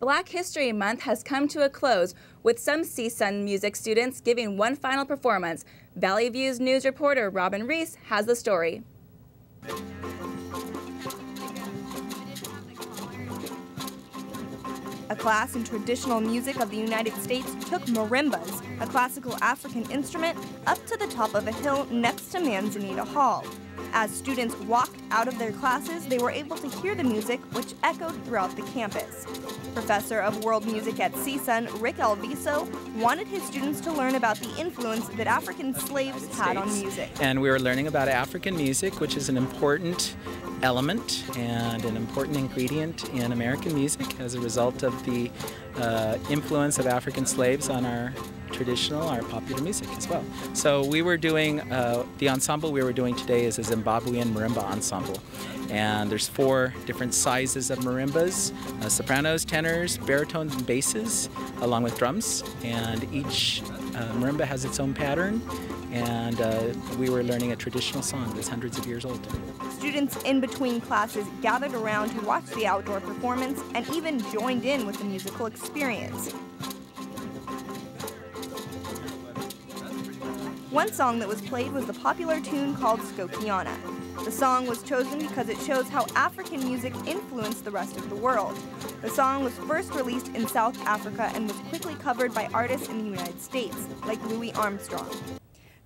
Black History Month has come to a close, with some CSUN music students giving one final performance. Valley View's news reporter Robin Reese has the story. A class in traditional music of the United States took marimbas, a classical African instrument, up to the top of a hill next to Manzanita Hall. As students walked out of their classes, they were able to hear the music, which echoed throughout the campus. Professor of World Music at CSUN, Rick Alviso, wanted his students to learn about the influence that African slaves had on music. And we were learning about African music, which is an important element and an important ingredient in American music as a result of the influence of African slaves on our traditional, our popular music as well. So we were doing, the ensemble we were doing today is a Zimbabwean marimba ensemble. And there's 4 different sizes of marimbas, sopranos, tenors, baritones, and basses, along with drums. And each marimba has its own pattern. And we were learning a traditional song that's hundreds of years old. Students in between classes gathered around to watch the outdoor performance and even joined in with the musical experience. One song that was played was the popular tune called Skokiana. The song was chosen because it shows how African music influenced the rest of the world. The song was first released in South Africa and was quickly covered by artists in the United States, like Louis Armstrong.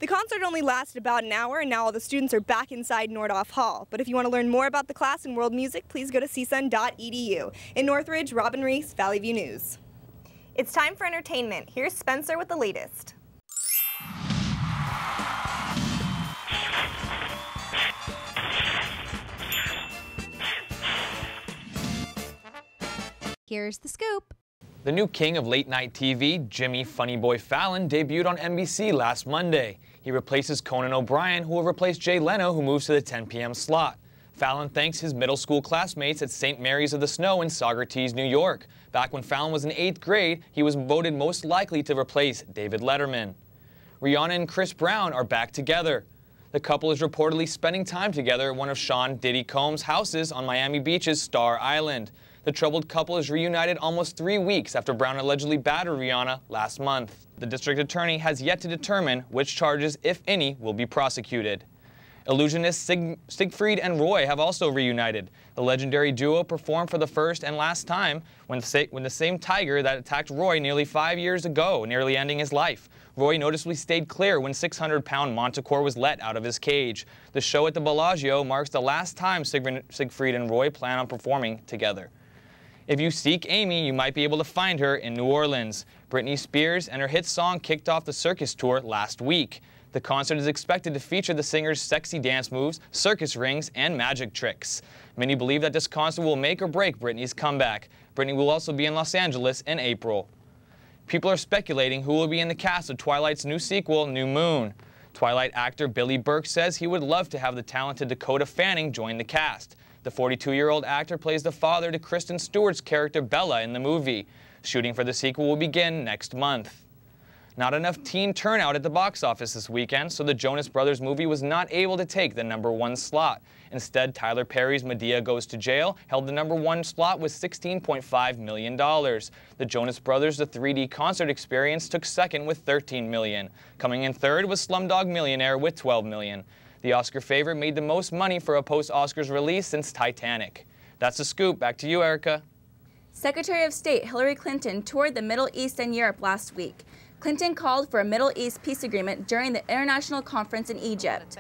The concert only lasted about an hour, and now all the students are back inside Nordhoff Hall. But if you want to learn more about the class in world music, please go to csun.edu. In Northridge, Robin Reese, Valley View News. It's time for entertainment. Here's Spencer with the latest. Here's the scoop. The new king of late-night TV, Jimmy "Funny Boy" Fallon, debuted on NBC last Monday. He replaces Conan O'Brien, who will replace Jay Leno, who moves to the 10 p.m. slot. Fallon thanks his middle school classmates at St. Mary's of the Snow in Saugerties, New York. Back when Fallon was in 8th grade, he was voted most likely to replace David Letterman. Rihanna and Chris Brown are back together. The couple is reportedly spending time together at one of Sean Diddy Combs' houses on Miami Beach's Star Island. The troubled couple is reunited almost 3 weeks after Brown allegedly battered Rihanna last month. The district attorney has yet to determine which charges, if any, will be prosecuted. Illusionists Siegfried and Roy have also reunited. The legendary duo performed for the first and last time when the same tiger that attacked Roy nearly 5 years ago, nearly ending his life. Roy noticeably stayed clear when 600-pound Manticore was let out of his cage. The show at the Bellagio marks the last time Siegfried and Roy plan on performing together. If you seek Amy, you might be able to find her in New Orleans. Britney Spears and her hit song kicked off the circus tour last week. The concert is expected to feature the singer's sexy dance moves, circus rings, and magic tricks. Many believe that this concert will make or break Britney's comeback. Britney will also be in Los Angeles in April. People are speculating who will be in the cast of Twilight's new sequel, New Moon. Twilight actor Billy Burke says he would love to have the talented Dakota Fanning join the cast. The 42-year-old actor plays the father to Kristen Stewart's character Bella in the movie. Shooting for the sequel will begin next month. Not enough teen turnout at the box office this weekend, so the Jonas Brothers movie was not able to take the #1 slot. Instead, Tyler Perry's Medea Goes to Jail held the #1 slot with $16.5 million. The Jonas Brothers' The 3D Concert Experience took second with $13 million. Coming in third was Slumdog Millionaire with $12 million. The Oscar favorite made the most money for a post-Oscars release since Titanic. That's the scoop. Back to you, Erica. Secretary of State Hillary Clinton toured the Middle East and Europe last week. Clinton called for a Middle East peace agreement during the international conference in Egypt.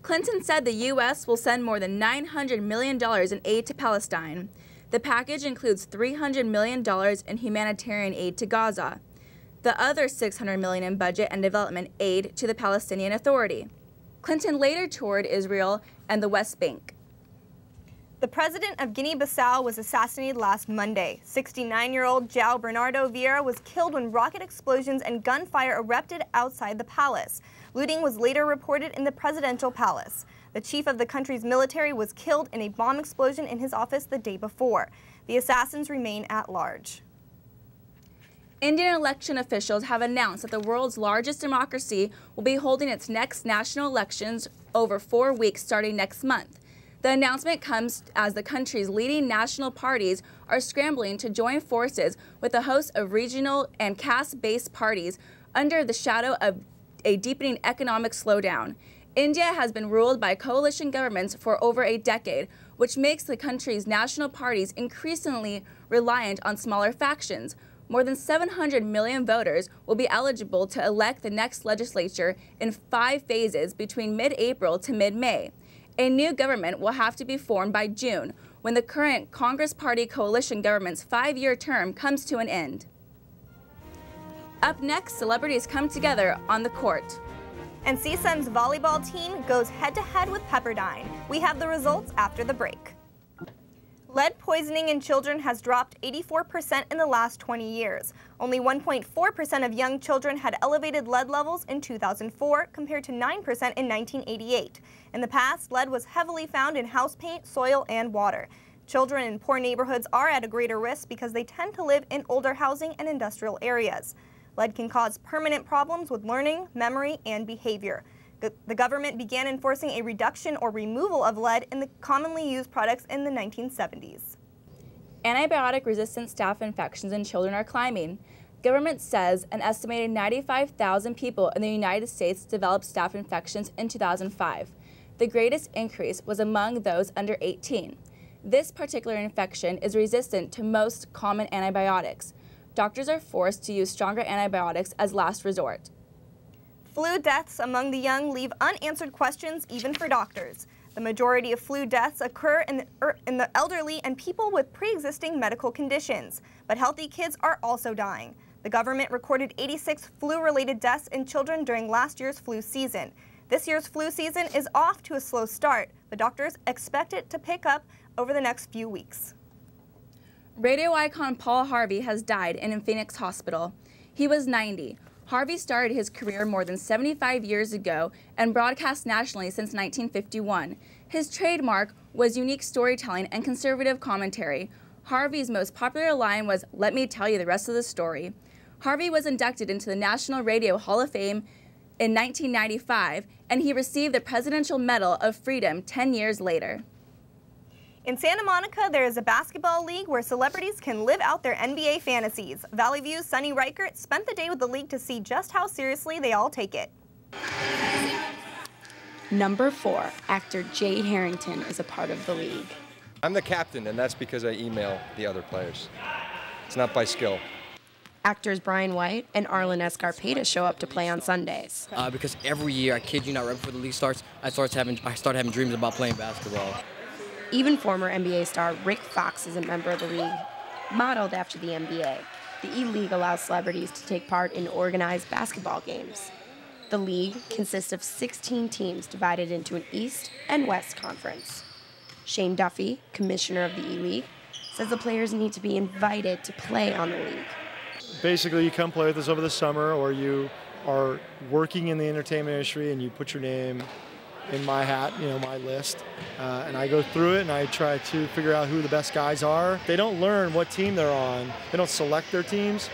Clinton said the U.S. will send more than $900 million in aid to Palestine. The package includes $300 million in humanitarian aid to Gaza, the other $600 million in budget and development aid to the Palestinian Authority. Clinton later toured Israel and the West Bank. The president of Guinea-Bissau was assassinated last Monday. 69-year-old João Bernardo Vieira was killed when rocket explosions and gunfire erupted outside the palace. Looting was later reported in the presidential palace. The chief of the country's military was killed in a bomb explosion in his office the day before. The assassins remain at large. Indian election officials have announced that the world's largest democracy will be holding its next national elections over 4 weeks starting next month. The announcement comes as the country's leading national parties are scrambling to join forces with a host of regional and caste-based parties under the shadow of a deepening economic slowdown. India has been ruled by coalition governments for over a decade, which makes the country's national parties increasingly reliant on smaller factions. More than 700 million voters will be eligible to elect the next legislature in 5 phases between mid-April to mid-May. A new government will have to be formed by June, when the current Congress Party coalition government's 5-year term comes to an end. Up next, celebrities come together on the court. And CSUN's volleyball team goes head-to-head with Pepperdine. We have the results after the break. Lead poisoning in children has dropped 84% in the last 20 years. Only 1.4% of young children had elevated lead levels in 2004 compared to 9% in 1988. In the past, lead was heavily found in house paint, soil, and water. Children in poor neighborhoods are at a greater risk because they tend to live in older housing and industrial areas. Lead can cause permanent problems with learning, memory, and behavior. The government began enforcing a reduction or removal of lead in the commonly used products in the 1970s. Antibiotic-resistant staph infections in children are climbing. Government says an estimated 95,000 people in the United States developed staph infections in 2005. The greatest increase was among those under 18. This particular infection is resistant to most common antibiotics. Doctors are forced to use stronger antibiotics as last resort. Flu deaths among the young leave unanswered questions even for doctors. The majority of flu deaths occur in the elderly and people with pre-existing medical conditions. But healthy kids are also dying. The government recorded 86 flu-related deaths in children during last year's flu season. This year's flu season is off to a slow start, but doctors expect it to pick up over the next few weeks. Radio icon Paul Harvey has died in a Phoenix hospital. He was 90. Harvey started his career more than 75 years ago and broadcast nationally since 1951. His trademark was unique storytelling and conservative commentary. Harvey's most popular line was, "Let me tell you the rest of the story." Harvey was inducted into the National Radio Hall of Fame in 1995, and he received the Presidential Medal of Freedom 10 years later. In Santa Monica, there is a basketball league where celebrities can live out their NBA fantasies. Valley View's Sonny Reichert spent the day with the league to see just how seriously they all take it. Number 4, actor Jay Harrington is a part of the league. I'm the captain, and that's because I email the other players. It's not by skill. Actors Brian White and Arlen Escarpeta show up to play on Sundays. Because every year, I kid you not, right before the league starts, I start having dreams about playing basketball. Even former NBA star Rick Fox is a member of the league. Modeled after the NBA, the E-League allows celebrities to take part in organized basketball games. The league consists of 16 teams divided into an East and West conference. Shane Duffy, commissioner of the E-League, says the players need to be invited to play on the league. Basically, you come play with us over the summer, or you are working in the entertainment industry and you put your name in my hat, my list, and I go through it and I try to figure out who the best guys are. They don't learn what team they're on. They don't select their teams.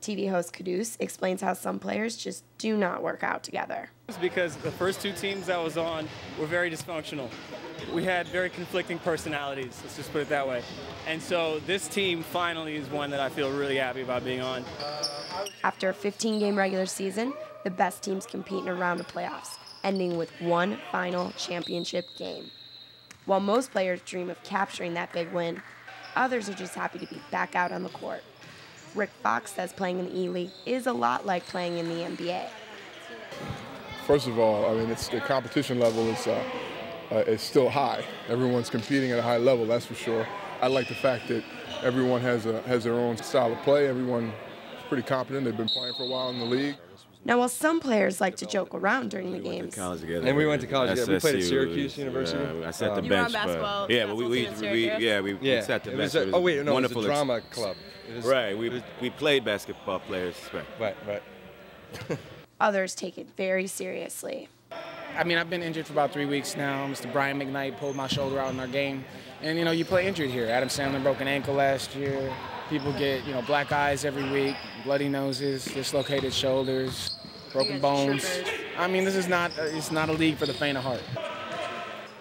TV host Caduce explains how some players just do not work out together. It's because the first 2 teams I was on were very dysfunctional. We had very conflicting personalities, let's just put it that way. And so this team finally is one that I feel really happy about being on. After a 15-game regular season, the best teams compete in a round of playoffs, ending with one final championship game. While most players dream of capturing that big win, others are just happy to be back out on the court. Rick Fox says playing in the E-League is a lot like playing in the NBA. First of all, the competition level is still high. Everyone's competing at a high level, that's for sure. I like the fact that everyone has their own style of play. Everyone's pretty competent. They've been playing for a while in the league. Now, while some players like to joke around during the games, And we went to college together. We played at Syracuse University. I sat the bench, but yeah, but we sat the bench. Oh wait, no, it was a drama club. Right, we played basketball players. Right. others take it very seriously. I've been injured for about 3 weeks now. Mr. Brian McKnight pulled my shoulder out in our game. And, you play injured here. Adam Sandler broke an ankle last year. People get, black eyes every week, bloody noses, dislocated shoulders, broken bones. This is it's not a league for the faint of heart.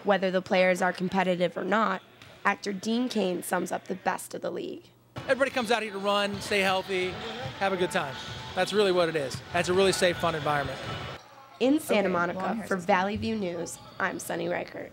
Whether the players are competitive or not, Actor Dean Cain sums up the best of the league. Everybody comes out here to run, stay healthy, have a good time. That's really what it is. That's a really safe, fun environment. In Santa Monica, for Valley View News, I'm Sunny Reichert.